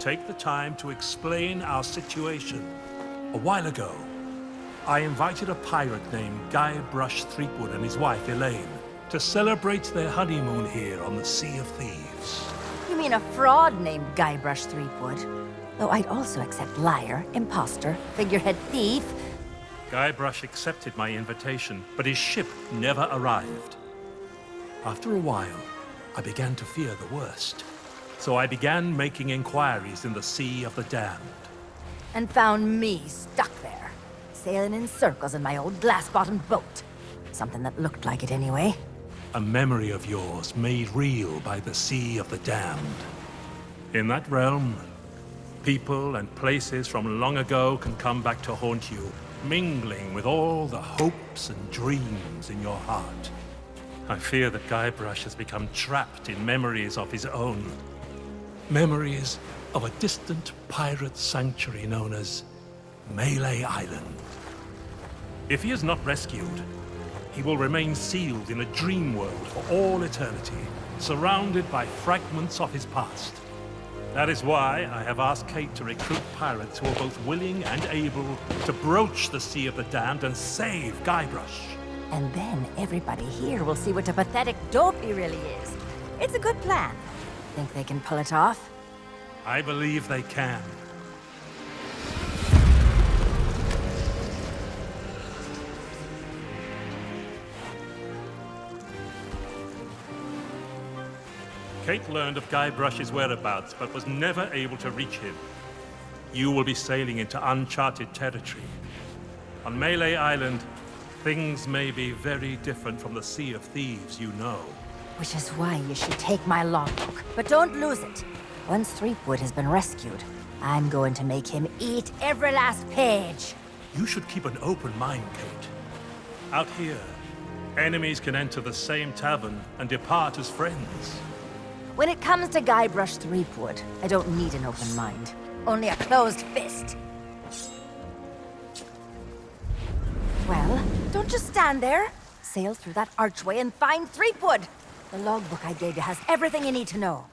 take the time to explain our situation. A while ago, I invited a pirate named Guybrush Threepwood and his wife Elaine to celebrate their honeymoon here on the Sea of Thieves. You mean a fraud named Guybrush Threepwood? Though I'd also accept liar, imposter, figurehead thief. Guybrush accepted my invitation, but his ship never arrived. After a while, I began to fear the worst. So I began making inquiries in the Sea of the Damned. And found me stuck there, sailing in circles in my old glass-bottomed boat. Something that looked like it anyway. A memory of yours made real by the Sea of the Damned. In that realm, people and places from long ago can come back to haunt you, mingling with all the hopes and dreams in your heart. I fear that Guybrush has become trapped in memories of his own. Memories of a distant pirate sanctuary known as Melee Island. If he is not rescued, he will remain sealed in a dream world for all eternity, surrounded by fragments of his past. That is why I have asked Kate to recruit pirates who are both willing and able to broach the Sea of the Damned and save Guybrush. And then everybody here will see what a pathetic dope he really is. It's a good plan. Think they can pull it off? I believe they can. Kate learned of Guybrush's whereabouts, but was never able to reach him. You will be sailing into uncharted territory. On Melee Island, things may be very different from the Sea of Thieves you know. Which is why you should take my logbook. But don't lose it. Once Threepwood has been rescued, I'm going to make him eat every last page. You should keep an open mind, Kate. Out here, enemies can enter the same tavern and depart as friends. When it comes to Guybrush Threepwood, I don't need an open mind. Only a closed fist. Well, don't just stand there. Sail through that archway and find Threepwood. The logbook I gave you has everything you need to know.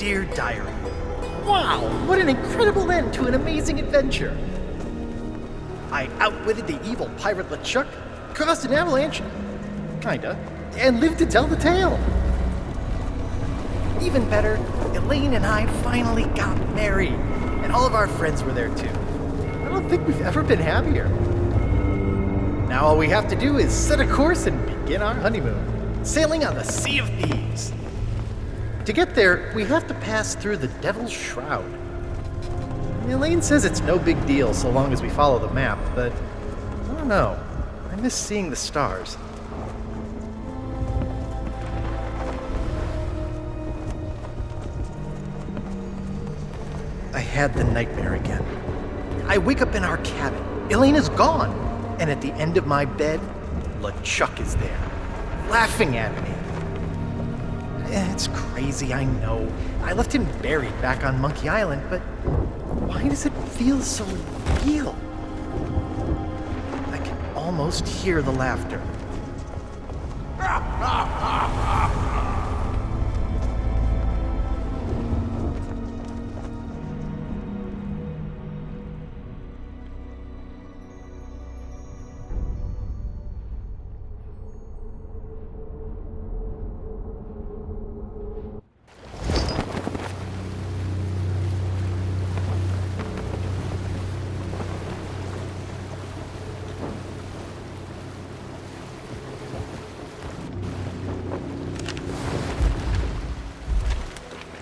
dear diary. Wow, what an incredible end to an amazing adventure. I outwitted the evil pirate LeChuck, caused an avalanche, kinda, and lived to tell the tale. Even better, Elaine and I finally got married, and all of our friends were there too. I don't think we've ever been happier. Now all we have to do is set a course and begin our honeymoon, sailing on the Sea of Thieves. To get there, we have to pass through the Devil's Shroud. Elaine says it's no big deal so long as we follow the map, but I don't know. I miss seeing the stars. I had the nightmare again. I wake up in our cabin. Elaine is gone. And at the end of my bed, LeChuck is there, laughing at me. It's crazy, I know. I left him buried back on Monkey Island, but why does it feel so real? I can almost hear the laughter.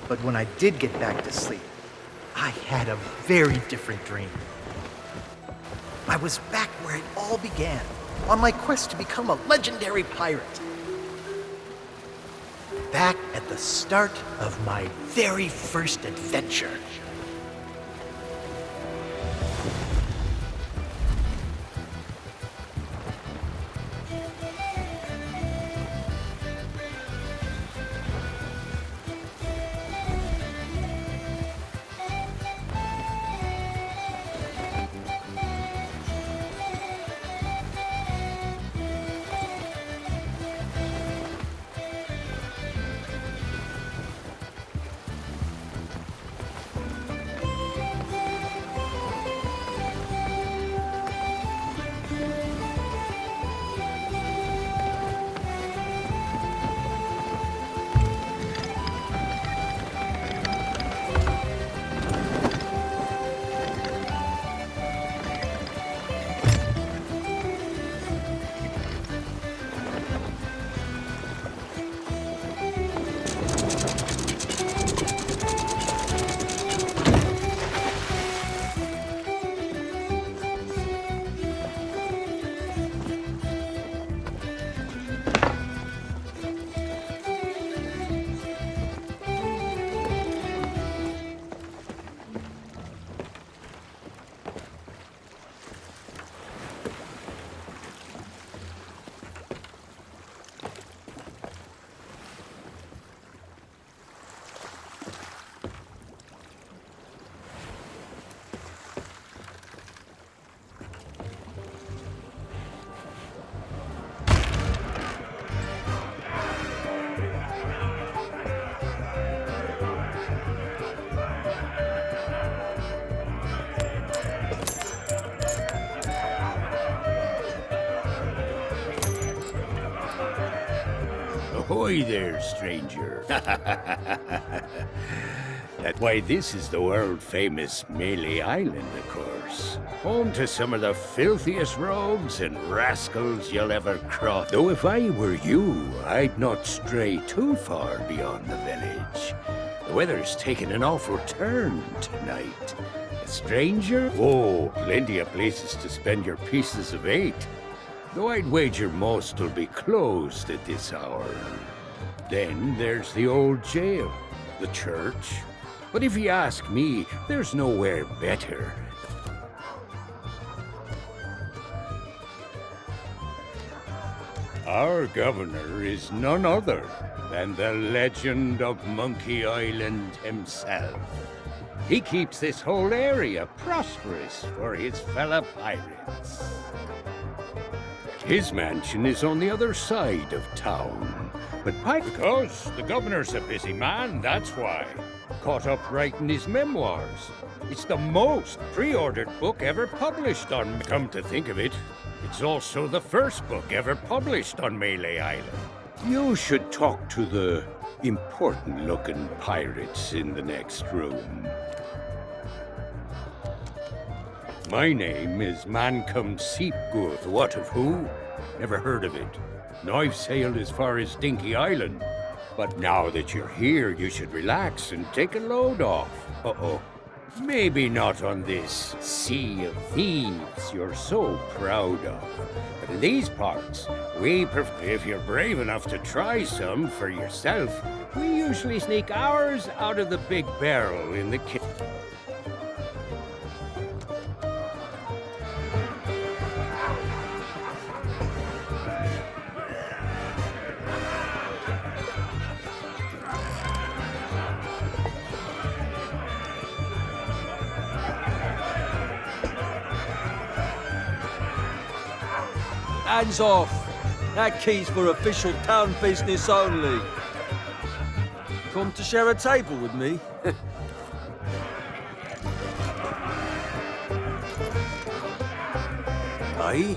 But when I did get back to sleep, I had a very different dream. I was back where it all began, on my quest to become a legendary pirate. Back at the start of my very first adventure. Ahoy there, stranger. That's why this is the world-famous Melee Island, of course. Home to some of the filthiest rogues and rascals you'll ever cross. Though if I were you, I'd not stray too far beyond the village. The weather's taken an awful turn tonight. A stranger? Oh, plenty of places to spend your pieces of 8. Though I'd wager most will be closed at this hour. Then there's the old jail, the church. But if you ask me, there's nowhere better. Our governor is none other than the legend of Monkey Island himself. He keeps this whole area prosperous for his fellow pirates. His mansion is on the other side of town, but because the governor's a busy man, that's why. caught up writing his memoirs. It's the most pre-ordered book ever published on... Come to think of it, it's also the first book ever published on Melee Island. You should talk to the important-looking pirates in the next room. My name is Mancom Seepgood. What of who? Never heard of it. Now I've sailed as far as Dinky Island. But now that you're here, you should relax and take a load off. Uh-oh. Maybe not on this sea of thieves you're so proud of. But in these parts, if you're brave enough to try some for yourself, we usually sneak ours out of the big barrel in the kitchen. Hands off! That key's for official town business only. Come to share a table with me? Aye?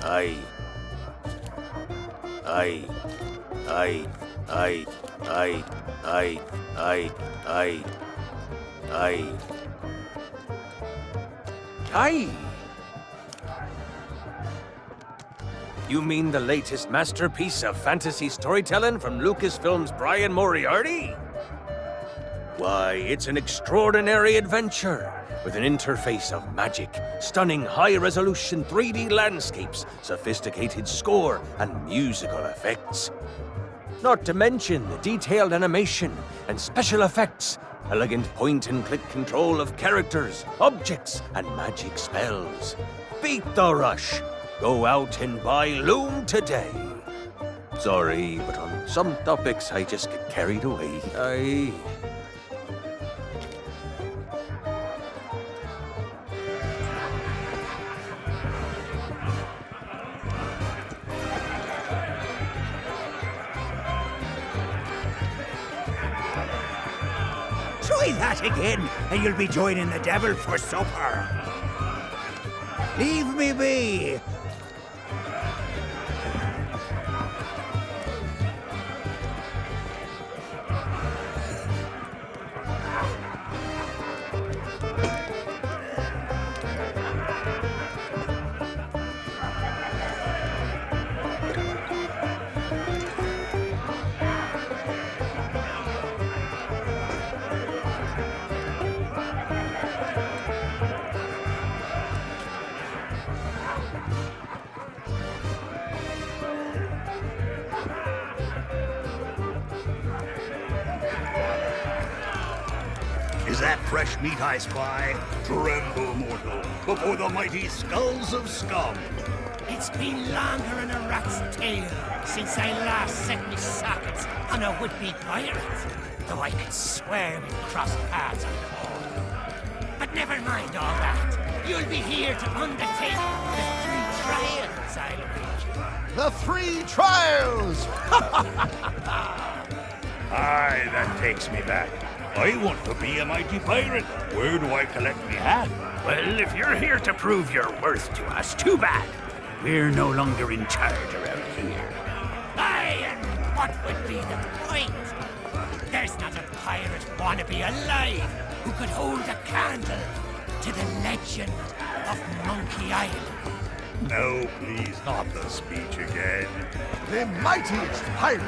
Aye. Aye. Aye. Aye. Aye. Aye. Aye. Aye. Aye. Aye. You mean the latest masterpiece of fantasy storytelling from Lucasfilm's Brian Moriarty? Why, it's an extraordinary adventure with an interface of magic, stunning high-resolution 3D landscapes, sophisticated score, and musical effects. Not to mention the detailed animation and special effects, elegant point-and-click control of characters, objects, and magic spells. Beat the rush! Go out and buy Loom today. Sorry, but on some topics I just get carried away. Try that again, and you'll be joining the devil for supper. Leave me be. Is that fresh meat I spy? Tremble, mortal, before the mighty skulls of scum. It's been longer than a rat's tail since I last set me sockets on a would-be pirate, though I could swear we'd crossed paths before. But never mind all that. You'll be here to undertake the 3 trials, I'll arrange. The 3 trials! Aye, that takes me back. I want to be a mighty pirate. Where do I collect me hat? Well, if you're here to prove your worth to us, too bad. We're no longer in charge around here. Aye, and what would be the point? There's not a pirate wannabe alive who could hold a candle to the legend of Monkey Island. No, please, not the speech again. The mightiest pirate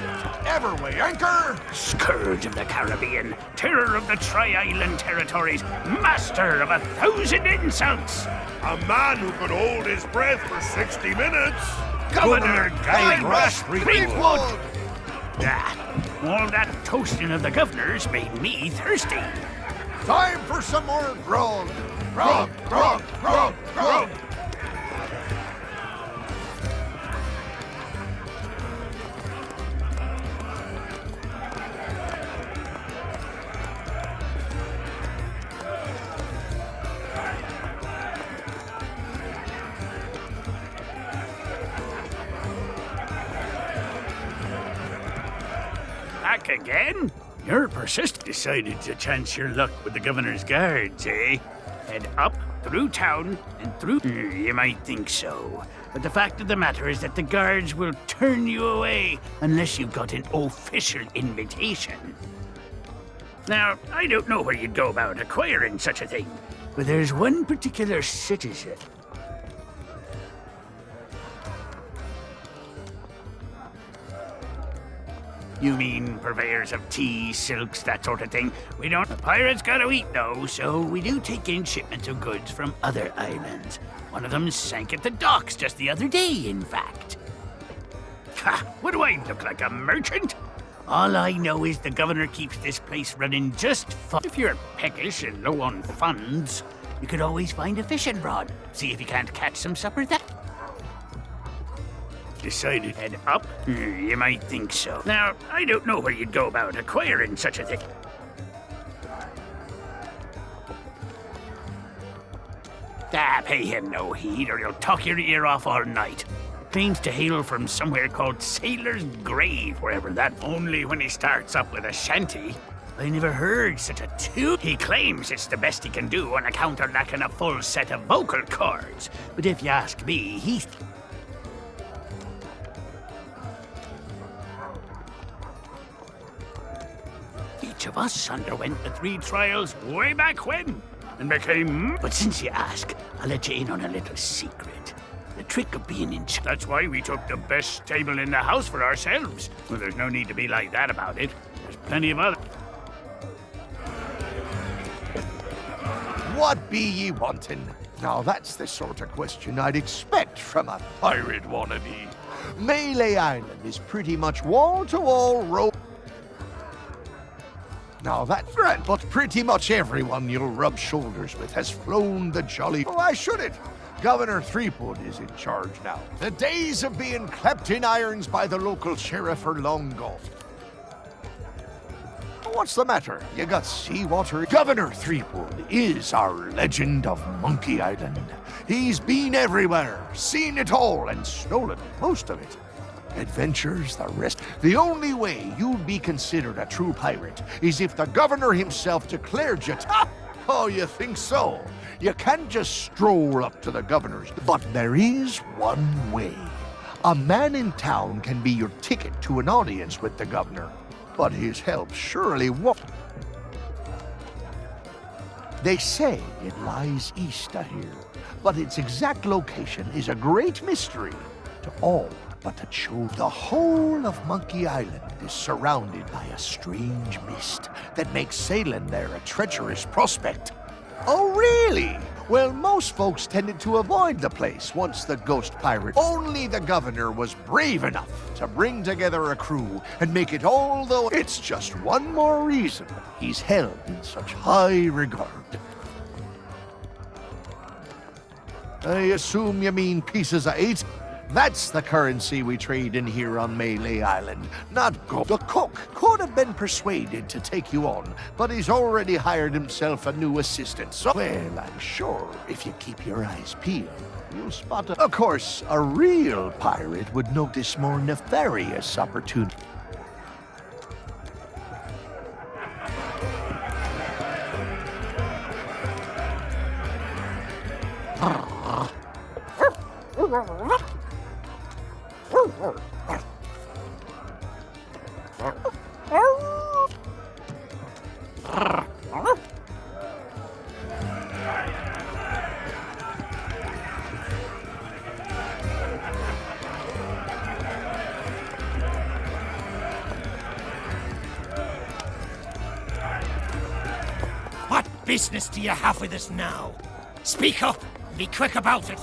ever weigh anchor! Scourge of the Caribbean, terror of the Tri-Island territories, master of 1,000 insults. A man who could hold his breath for 60 minutes. Governor Guybrush Threepwood. All that toasting of the governors made me thirsty. Time for some more grog! Grog, grog, grog, grog! Back again? You're persistent. Decided to chance your luck with the governor's guards, eh? Head up, through town, and through... You might think so. But the fact of the matter is that the guards will turn you away unless you've got an official invitation. Now, I don't know where you'd go about acquiring such a thing, but there's one particular citizen. You mean purveyors of tea, silks, that sort of thing? We don't. The pirates gotta eat, though, so we do take in shipments of goods from other islands. One of them sank at the docks just the other day, in fact. Ha! What do I look like, a merchant? All I know is the governor keeps this place running just fine. If you're peckish and low on funds, you could always find a fishing rod. See if you can't catch some supper that... Decided head up? You might think so. Now, I don't know where you'd go about acquiring such a thing. Pay him no heed or he'll talk your ear off all night. Claims to hail from somewhere called Sailor's Grave, wherever that. Only when he starts up with a shanty. I never heard such a tune. He claims it's the best he can do on account of lacking a full set of vocal cords. But if you ask me, he's... Each of us underwent the 3 trials way back when, and became... But since you ask, I'll let you in on a little secret. The trick of being in charge. That's why we took the best table in the house for ourselves. Well, there's no need to be like that about it. There's plenty of other... What be ye wanting? Now that's the sort of question I'd expect from a pirate wannabe. Melee Island is pretty much wall-to-wall rope. Now that's right, but pretty much everyone you'll rub shoulders with has flown the jolly... Oh, I shouldn't. Governor Threepwood is in charge now. The days of being clapped in irons by the local sheriff are long gone. What's the matter? You got seawater? Governor Threepwood is our legend of Monkey Island. He's been everywhere, seen it all, and stolen most of it. Adventures, the rest. The only way you'd be considered a true pirate is if the governor himself declared you. Oh, you think so? You can't just stroll up to the governor's. But there is one way. A man in town can be your ticket to an audience with the governor, but his help surely won't. They say it lies east of here, but its exact location is a great mystery to all but the chosen. The whole of Monkey Island is surrounded by a strange mist that makes sailing there a treacherous prospect. Oh, really? Well, most folks tended to avoid the place once the ghost pirate. Only the governor was brave enough to bring together a crew and make it all though. It's just one more reason he's held in such high regard. I assume you mean pieces of 8? That's the currency we trade in here on Melee Island, not gold. The cook could have been persuaded to take you on, but he's already hired himself a new assistant. So, well, I'm sure if you keep your eyes peeled, you'll spot a... Of course, a real pirate would notice more nefarious opportunities. What business do you have with us now? Speak up and be quick about it.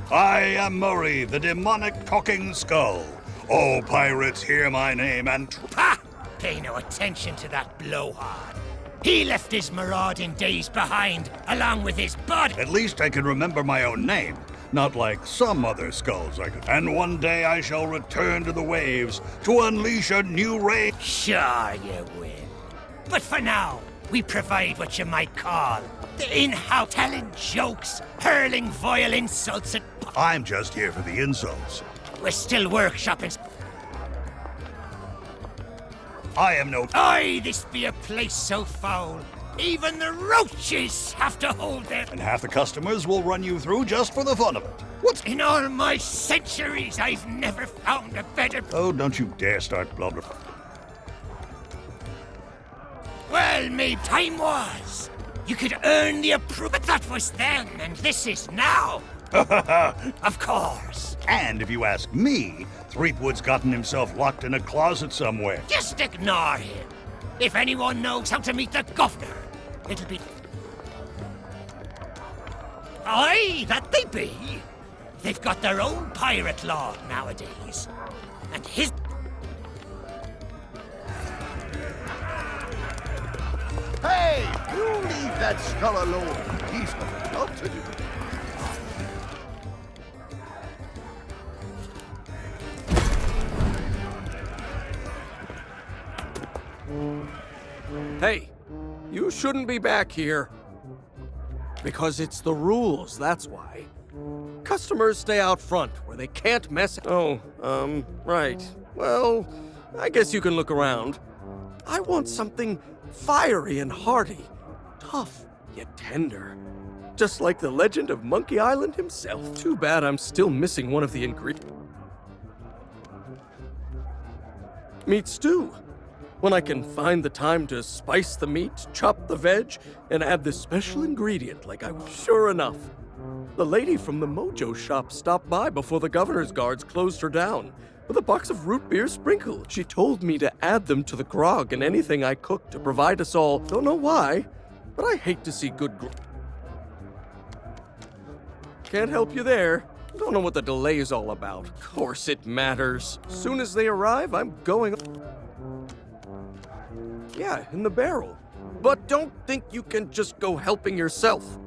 I am Murray, the demonic talking skull. All pirates hear my name and... Ha! Pay no attention to that blowhard. He left his marauding days behind, along with his body. At least I can remember my own name. Not like some other skulls I could. And one day I shall return to the waves to unleash a new race. Sure you will. But for now, we provide what you might call the in-house telling jokes, hurling vile insults at... I'm just here for the insults. We're still workshopping... I am no... Aye, this be a place so foul. Even the roaches have to hold their... And half the customers will run you through just for the fun of it. What's... In all my centuries, I've never found a better... Oh, don't you dare start blah blah. Well, maybe time was. You could earn the approval. But that was then, and this is now. Of course. And if you ask me, Threepwood's gotten himself locked in a closet somewhere. Just ignore him. If anyone knows how to meet the governor, it'll be... Aye, that they be. They've got their own pirate law nowadays. And his... Hey, you leave that skull alone. He's got a job to do. Hey, you shouldn't be back here. Because it's the rules, that's why. Customers stay out front, where they can't mess... Oh, right. Well, I guess you can look around. I want something fiery and hearty. Tough, yet tender. Just like the legend of Monkey Island himself. Too bad I'm still missing one of the ingredients. Meat stew. When I can find the time to spice the meat, chop the veg, and add this special ingredient like I was. Sure enough, the lady from the Mojo shop stopped by before the governor's guards closed her down with a box of root beer sprinkles. She told me to add them to the grog and anything I cooked to provide us all. Don't know why, but I hate to see good Can't help you there. Don't know what the delay is all about. Of course it matters. Soon as they arrive, I'm going... Yeah, in the barrel. But don't think you can just go helping yourself.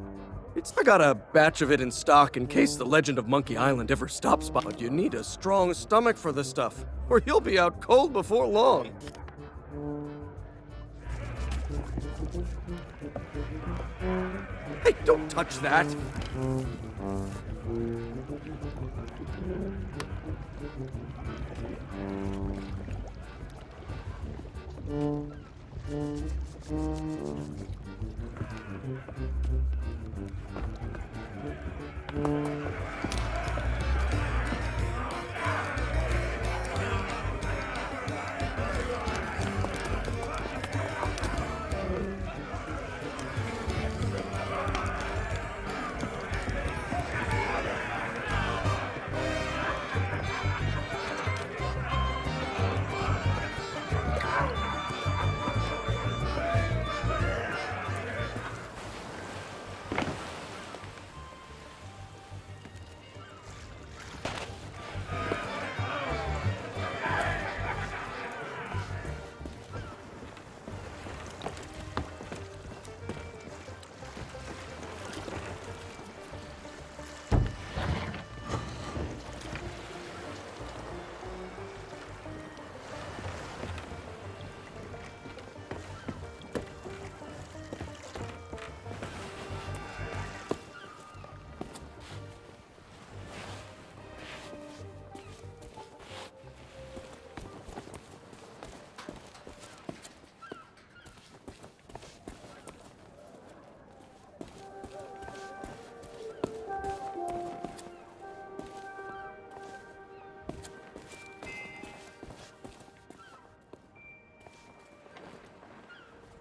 I got a batch of it in stock in case the legend of Monkey Island ever stops by. But you need a strong stomach for this stuff, or you'll be out cold before long. Hey, don't touch that.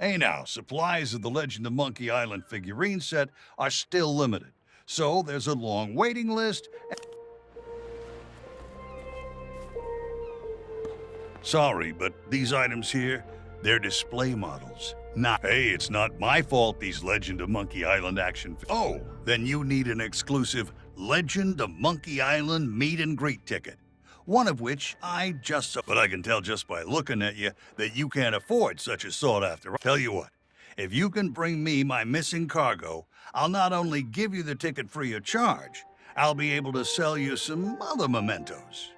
Hey now, supplies of the Legend of Monkey Island figurine set are still limited, so there's a long waiting list. Sorry, but these items here, they're display models. Hey, it's not my fault these Legend of Monkey Island action... Oh, then you need an exclusive Legend of Monkey Island meet and greet ticket. One of which I just saw. But I can tell just by looking at you that you can't afford such a sought-after. Tell you what, if you can bring me my missing cargo, I'll not only give you the ticket free of charge, I'll be able to sell you some other mementos.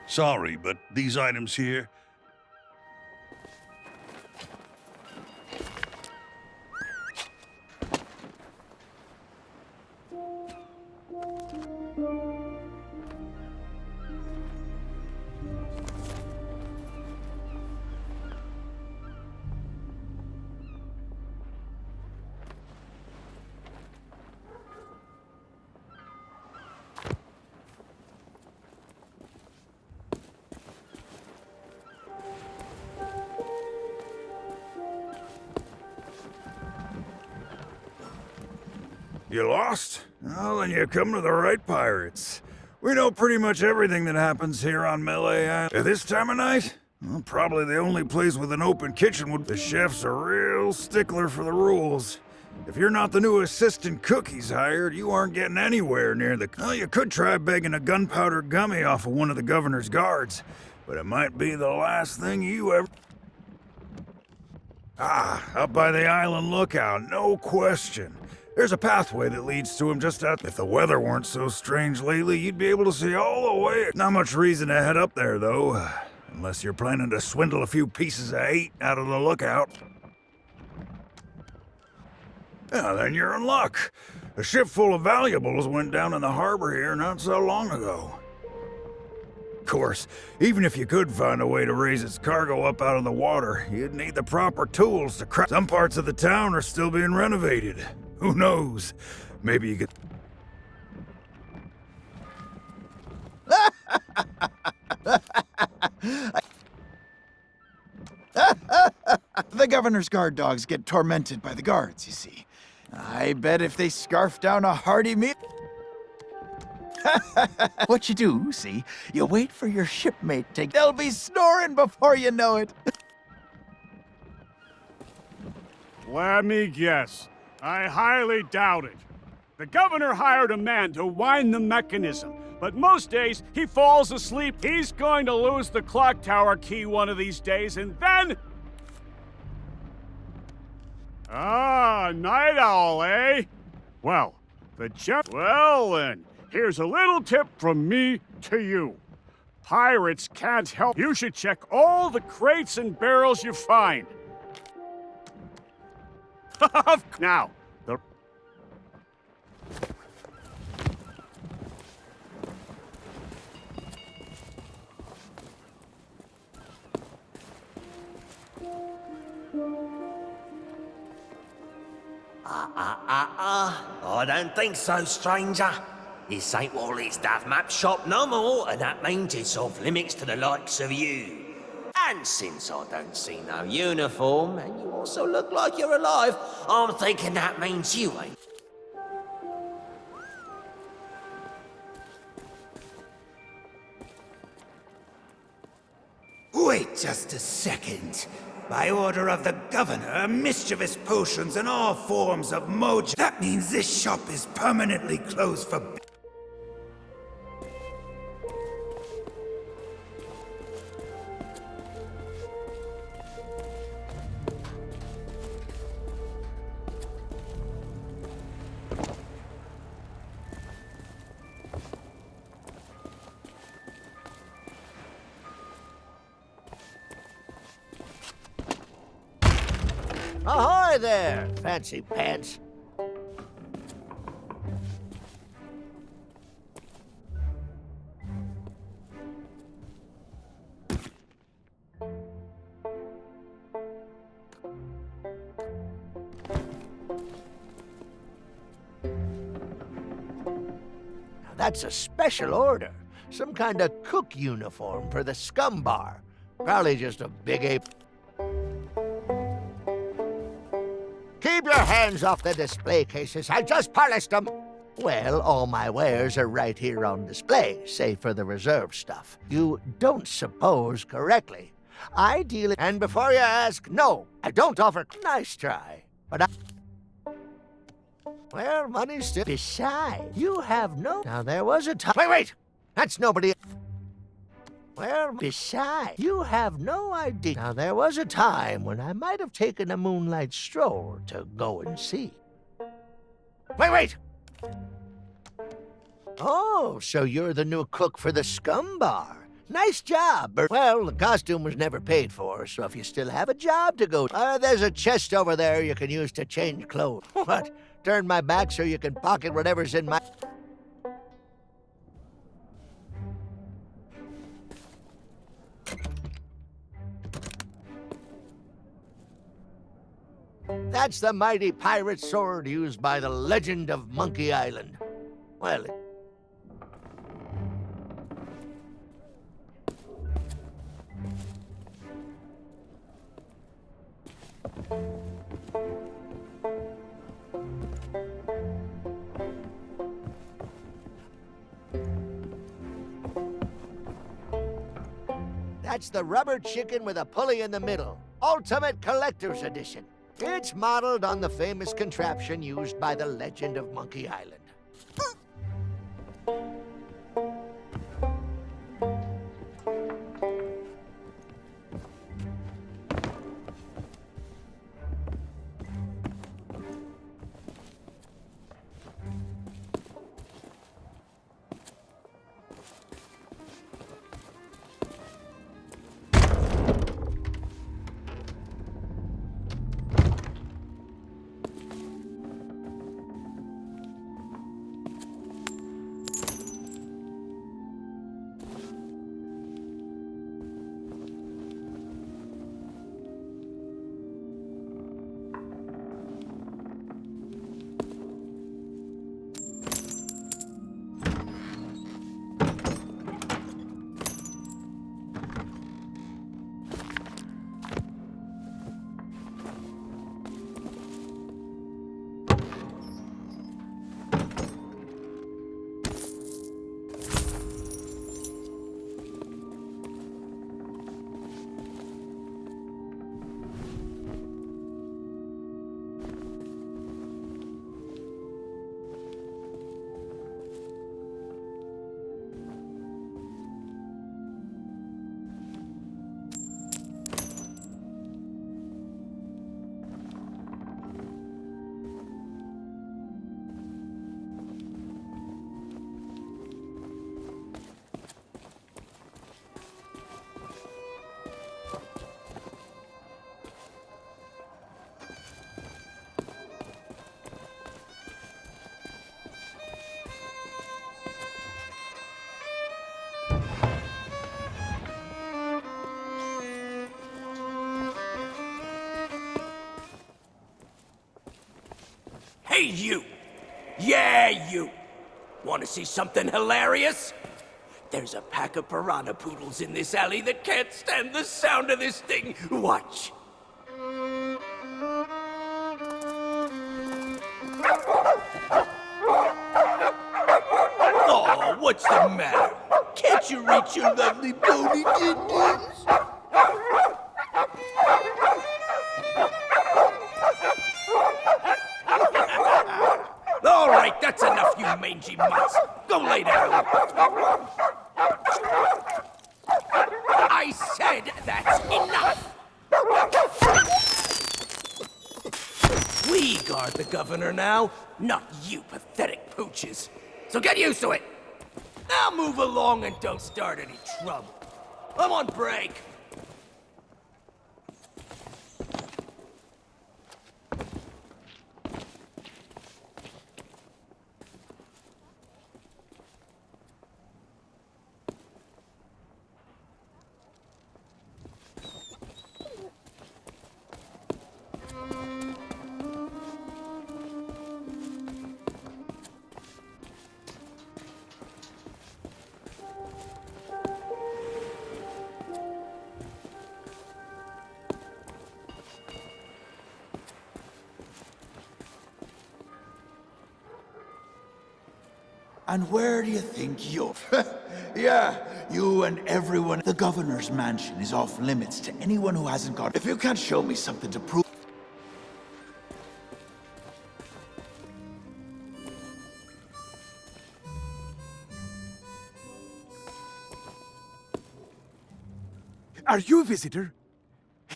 Sorry, but these items here... You lost? Well, then you come to the right pirates. We know pretty much everything that happens here on Melee Island. At this time of night? Well, probably the only place with an open kitchen would... The chef's a real stickler for the rules. If you're not the new assistant cook he's hired, you aren't getting anywhere near the... Well, you could try begging a gunpowder gummy off of one of the governor's guards, but it might be the last thing you ever... Ah, up by the island lookout, no question. There's a pathway that leads to him just out. If the weather weren't so strange lately, you'd be able to see all the way. Not much reason to head up there, though. Unless you're planning to swindle a few pieces of 8 out of the lookout. Yeah, then you're in luck. A ship full of valuables went down in the harbor here not so long ago. Of course, even if you could find a way to raise its cargo up out of the water, you'd need the proper tools to craft. Some parts of the town are still being renovated. Who knows? Maybe you could... The governor's guard dogs get tormented by the guards, you see. I bet if they scarf down a hearty meal... What you do, see, you wait for your shipmate to... They'll be snoring before you know it. Let me guess. I highly doubt it. The governor hired a man to wind the mechanism, but most days he falls asleep. He's going to lose the clock tower key one of these days, and then... Ah, night owl, eh? Well, Well then, here's a little tip from me to you. Pirates can't help. You should check all the crates and barrels you find. Now, the... I don't think so, stranger. This ain't Wally's Duff Map shop no more, and that means it's off limits to the likes of you. And since I don't see no uniform, and you also look like you're alive, I'm thinking that means you ain't. Wait just a second. By order of the governor, mischievous potions and all forms of mojo. That means this shop is permanently closed for... Ahoy there, fancy pants. That's a special order. Some kind of cook uniform for the scum bar. Probably just a big ape. Keep your hands off the display cases. I just polished them. Well, all my wares are right here on display, save for the reserve stuff. You don't suppose correctly. I deal it... And before you ask, no, I don't offer... Nice try. But I... Well, money's still... Besides, you have no... Now, there was a time... Wait! That's nobody... Well, besides, you have no idea. Now, there was a time when I might have taken a moonlight stroll to go and see. Wait! Oh, so you're the new cook for the scum bar. Nice job, Bert. Well, the costume was never paid for, so if you still have a job to go to... there's a chest over there you can use to change clothes. What? Turn my back so you can pocket whatever's in my... That's the mighty pirate sword used by the legend of Monkey Island. Well, That's the rubber chicken with a pulley in the middle. Ultimate Collector's Edition. It's modeled on the famous contraption used by the legend of Monkey Island. Hey, you! Yeah, you! Want to see something hilarious? There's a pack of piranha poodles in this alley that can't stand the sound of this thing. Watch. Oh, what's the matter? Can't you reach your lovely bony dindins? All right, that's enough, you mangy mutts. Go lay down. I said that's enough. We guard the governor now, not you pathetic pooches. So get used to it. Now move along and don't start any trouble. I'm on break. And where do you think you're? Yeah, you and everyone. The governor's mansion is off limits to anyone who hasn't got. If you can't show me something to prove. Are you a visitor?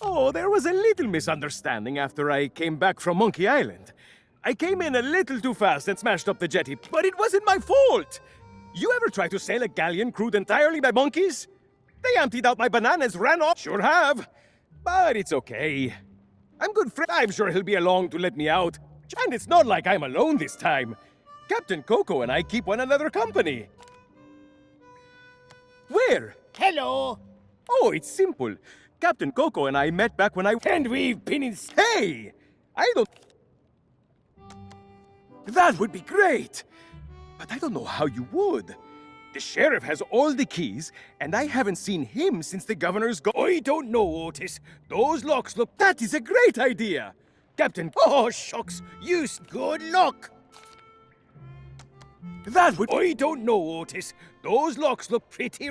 Oh, there was a little misunderstanding after I came back from Monkey Island. I came in a little too fast and smashed up the jetty, but it wasn't my fault! You ever try to sail a galleon crewed entirely by monkeys? They emptied out my bananas, ran off. Sure have. But it's okay. I'm good friend. I'm sure he'll be along to let me out. And it's not like I'm alone this time. Captain Coco and I keep one another company. Where? Hello. Oh, it's simple. Captain Coco and I met back when I... And we've been in... Hey! I don't... That would be great! But I don't know how you would. The sheriff has all the keys, and I haven't seen him since the governor's I don't know, Otis. Those locks look... That is a great idea! Captain... Oh, shucks! Good luck! That would... I don't know, Otis. Those locks look pretty...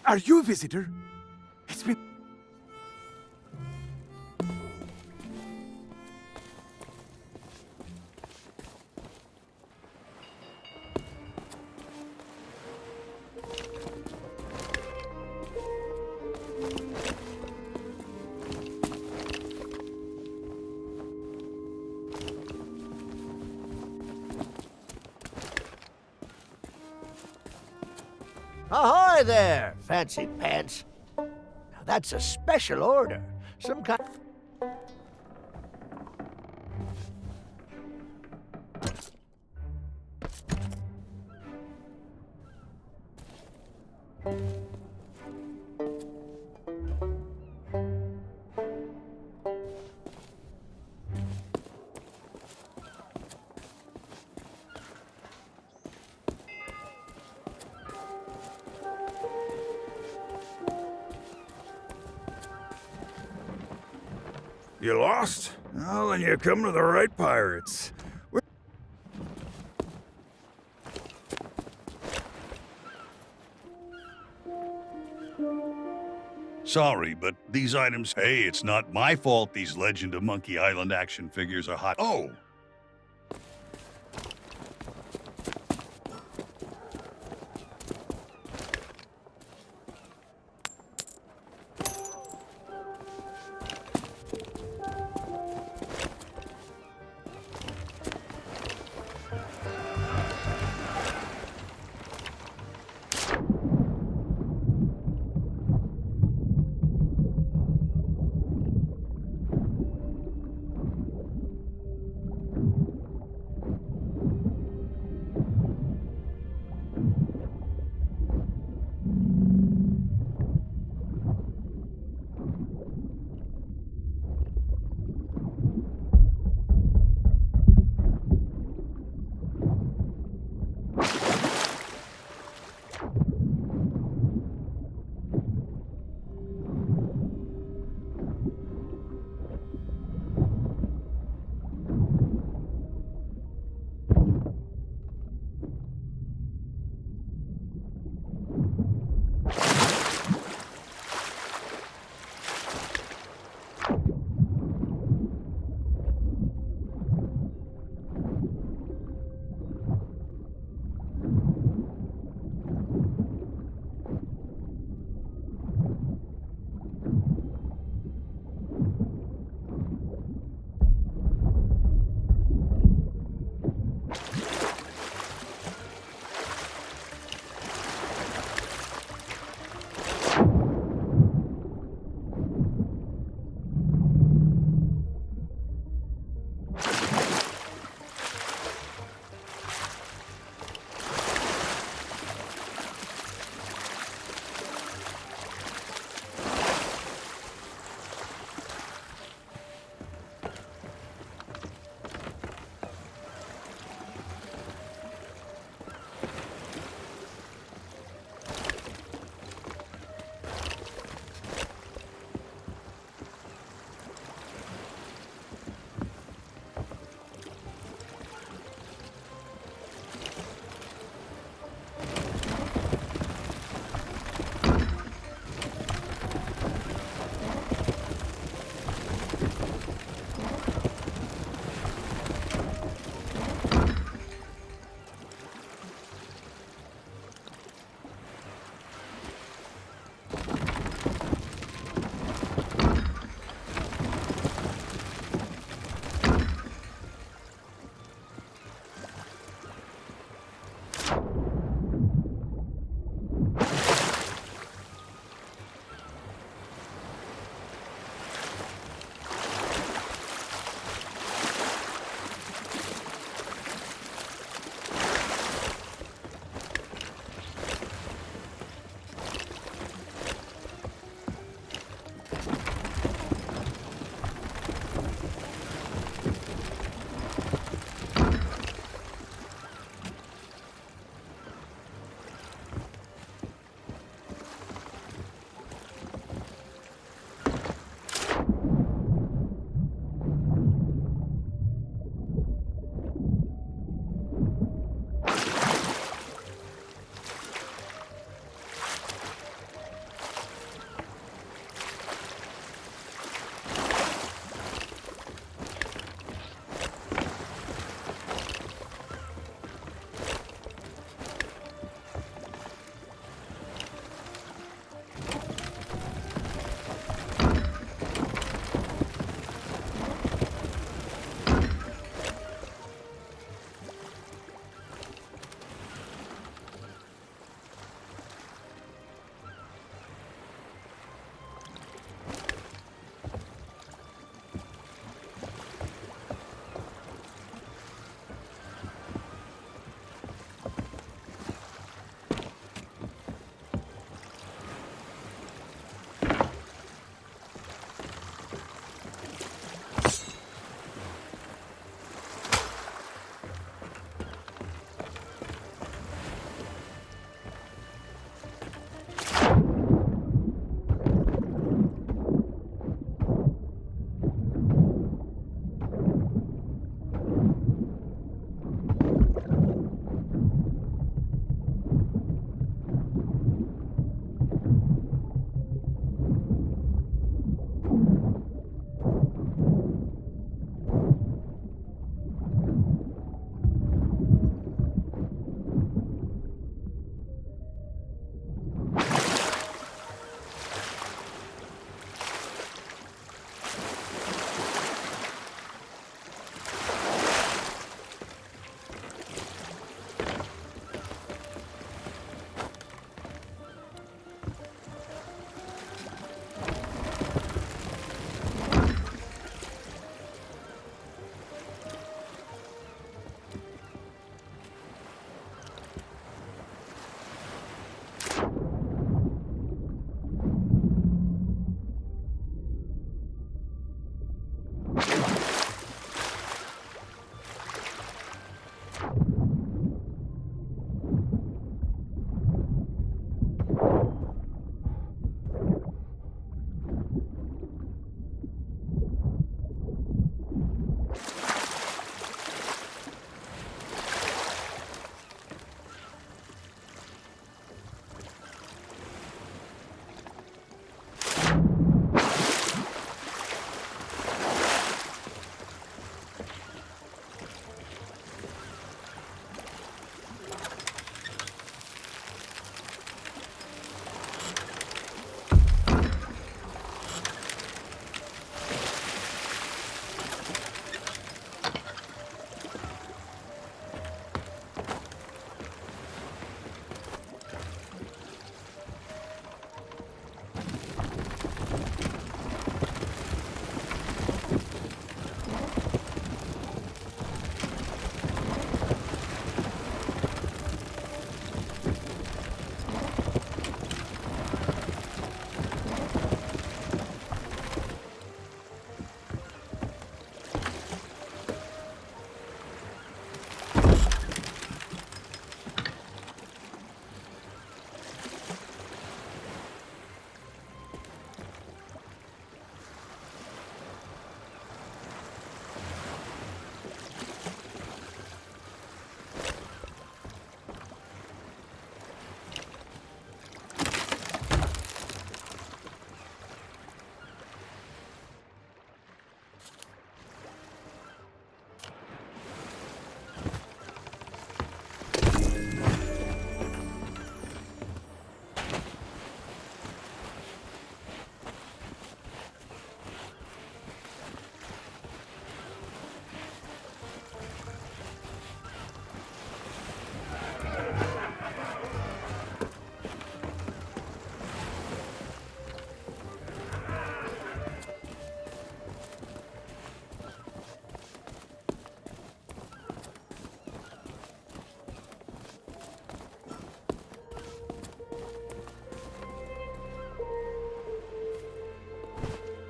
Are you a visitor? It's been... Ahoy there, fancy pants. Now that's a special order. Some kind... You lost? Well, then you come to the right pirates. Sorry, but these items... Hey, it's not my fault these Legend of Monkey Island action figures are hot. Oh!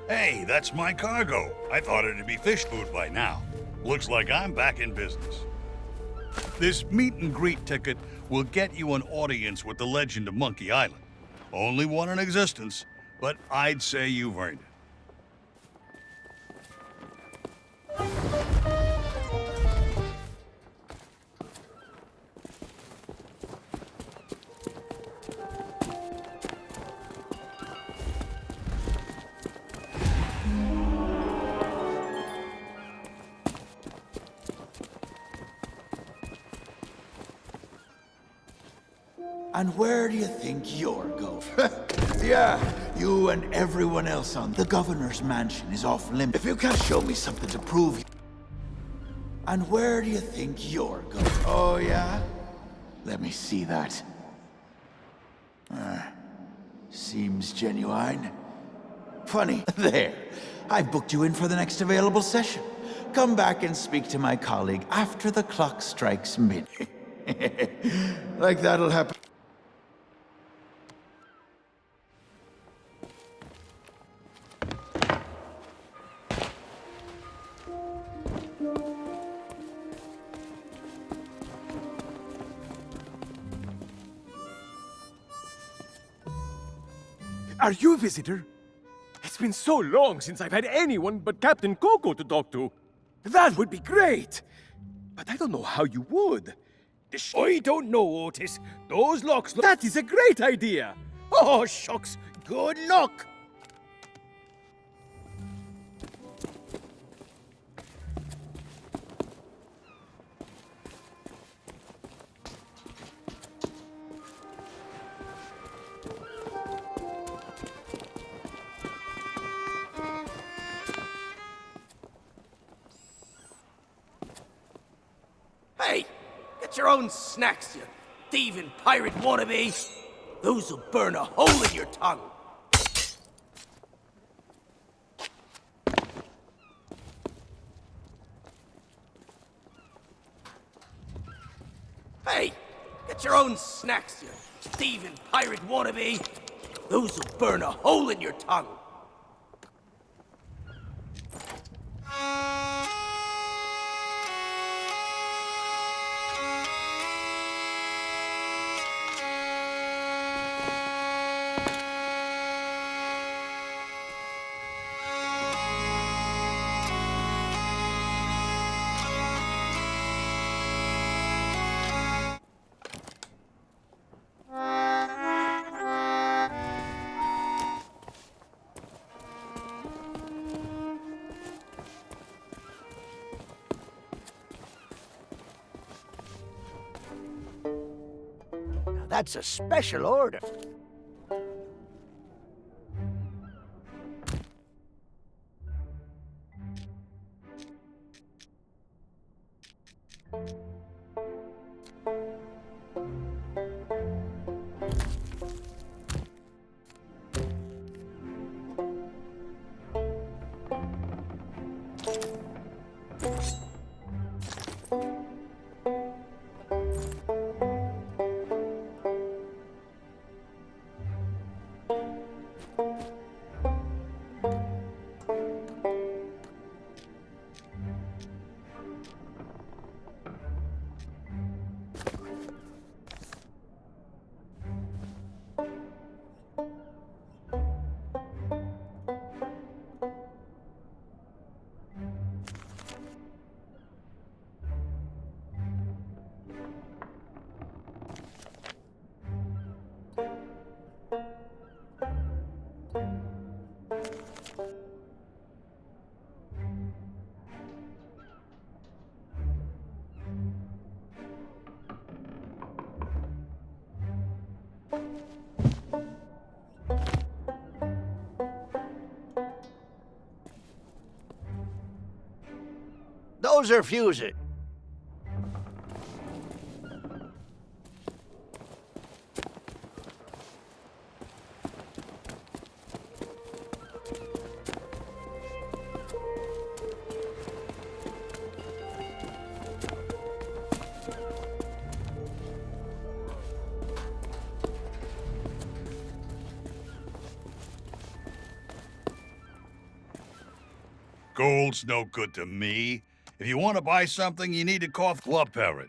Hey, that's my cargo. I thought it'd be fish food by now. Looks like I'm back in business. This meet and greet ticket will get you an audience with the legend of Monkey Island. Only one in existence, but I'd say you've earned it. And where do you think you're going? Yeah, you and everyone else on the governor's mansion is off limits. If you can't show me something to prove. And where do you think you're going? Oh, yeah? Let me see that. Seems genuine. Funny. There. I've booked you in for the next available session. Come back and speak to my colleague after the clock strikes midnight. Like that'll happen. Are you a visitor? It's been so long since I've had anyone but Captain Coco to talk to. That would be great. But I don't know how you would. I don't know, Otis. Those locks... That is a great idea. Oh, shucks. Good luck. Hey, get your own snacks, you thieving pirate wannabe. Those'll burn a hole in your tongue. Hey, get your own snacks, you thieving pirate wannabe. Those'll burn a hole in your tongue. That's a special order. Those are fuses. Gold's no good to me. If you want to buy something, you need to call Club Parrot.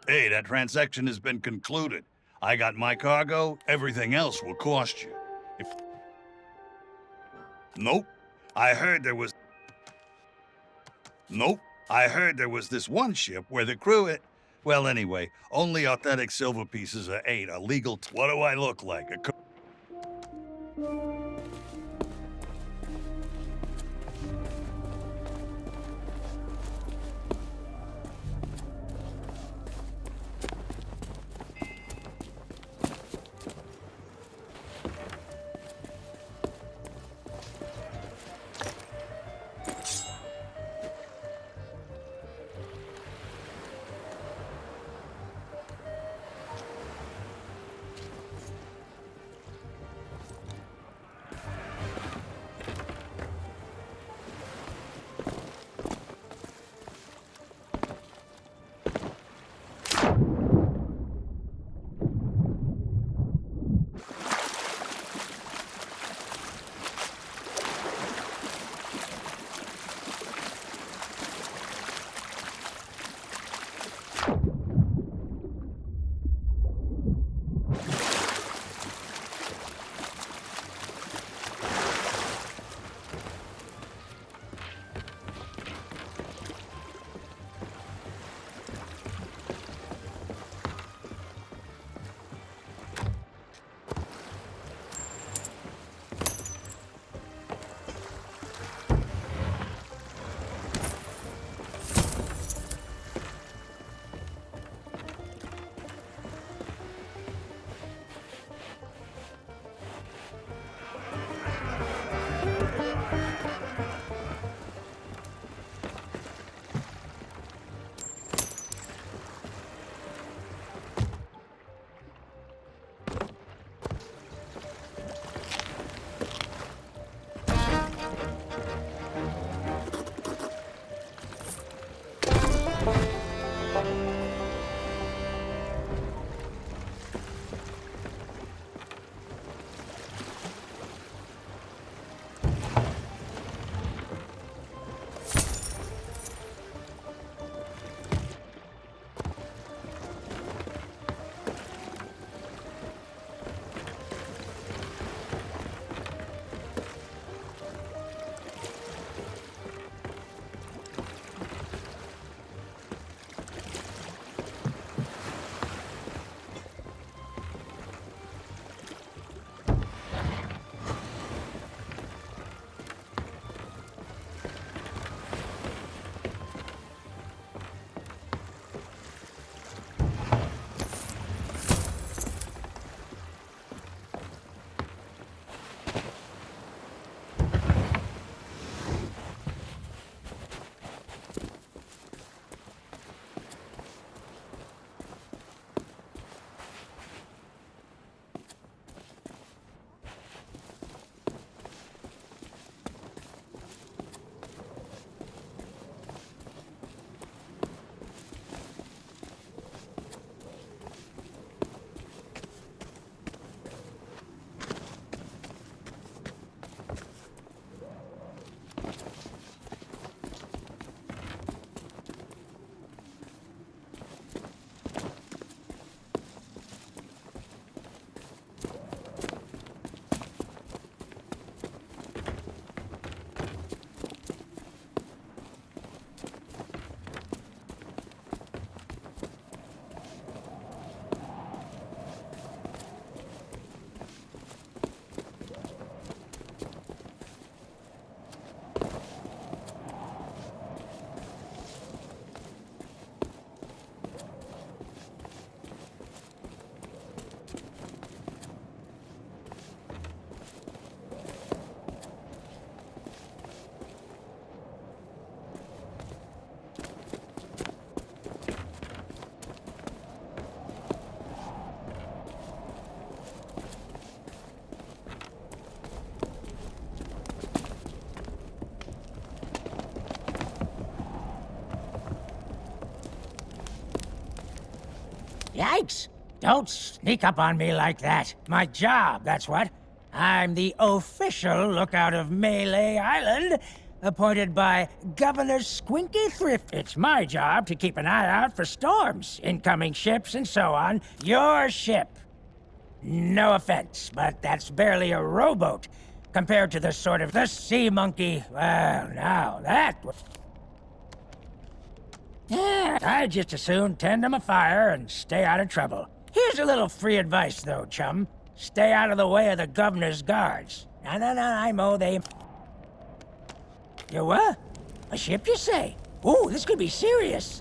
Hey, that transaction has been concluded. I got my cargo, everything else will cost you. If... Nope. I heard there was this one ship where the crew... Well, anyway, only authentic silver pieces are 8, a legal... What do I look like? Yikes! Don't sneak up on me like that. My job, that's what. I'm the official lookout of Melee Island, appointed by Governor Squinky Thrift. It's my job to keep an eye out for storms, incoming ships, and so on. Your ship. No offense, but that's barely a rowboat compared to the sort of the sea monkey. Well, now that was... Yeah, I'd just as soon tend to my fire and stay out of trouble. Here's a little free advice, though, chum. Stay out of the way of the governor's guards. No, I know they... You what? A ship, you say? Ooh, this could be serious.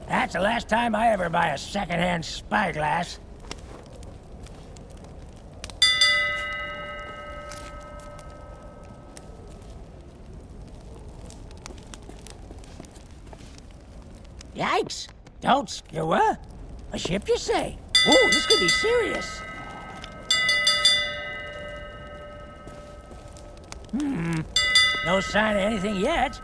That's the last time I ever buy a secondhand spyglass. Yikes! Don't... You what? A ship, you say? Ooh, this could be serious. No sign of anything yet.